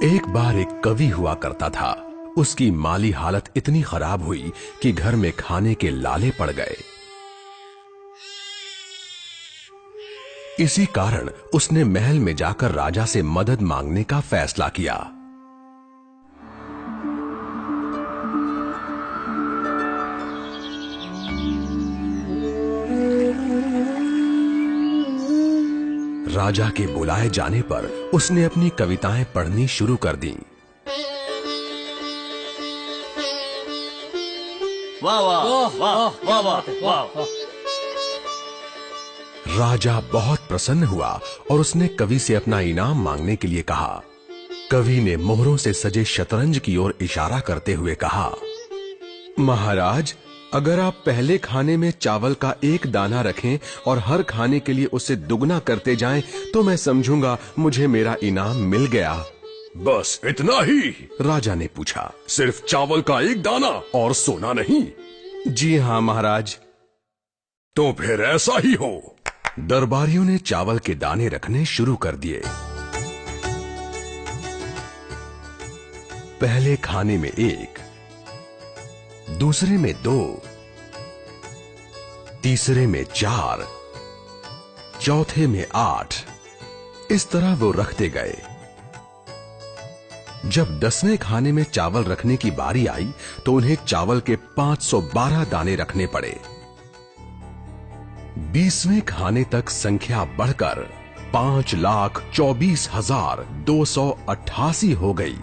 एक बार एक कवि हुआ करता था। उसकी माली हालत इतनी खराब हुई कि घर में खाने के लाले पड़ गए। इसी कारण उसने महल में जाकर राजा से मदद मांगने का फैसला किया। राजा के बुलाए जाने पर उसने अपनी कविताएं पढ़नी शुरू कर दी। वाह वाह वाह वाह वाह वाह। राजा बहुत प्रसन्न हुआ और उसने कवि से अपना इनाम मांगने के लिए कहा। कवि ने मोहरों से सजे शतरंज की ओर इशारा करते हुए कहा, महाराज, अगर आप पहले खाने में चावल का एक दाना रखें और हर खाने के लिए उसे दुगना करते जाएं, तो मैं समझूंगा मुझे मेरा इनाम मिल गया। बस इतना ही? राजा ने पूछा। सिर्फ चावल का एक दाना और सोना नहीं? जी हाँ महाराज। तो फिर ऐसा ही हो। दरबारियों ने चावल के दाने रखने शुरू कर दिए। पहले खाने में 1, दूसरे में 2, तीसरे में 4, चौथे में 8। इस तरह वो रखते गए। जब 10वें खाने में चावल रखने की बारी आई तो उन्हें चावल के 512 दाने रखने पड़े। 20वें खाने तक संख्या बढ़कर 5,24,288 हो गई।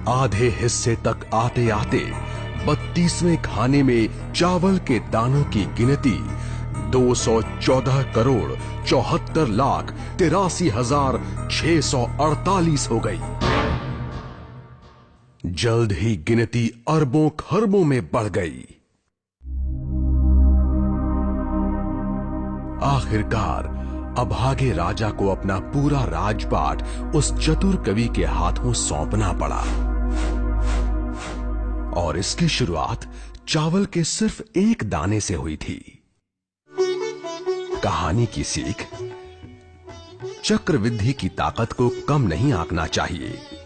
आधे हिस्से तक आते आते 32वें खाने में चावल के दानों की गिनती 214,74,83,648 हो गई। जल्द ही गिनती अरबों खरबों में बढ़ गई। आखिरकार अभागे राजा को अपना पूरा राजपाट उस चतुर कवि के हाथों सौंपना पड़ा। और इसकी शुरुआत चावल के सिर्फ एक दाने से हुई थी। कहानी की सीख, चक्रवृद्धि की ताकत को कम नहीं आंकना चाहिए।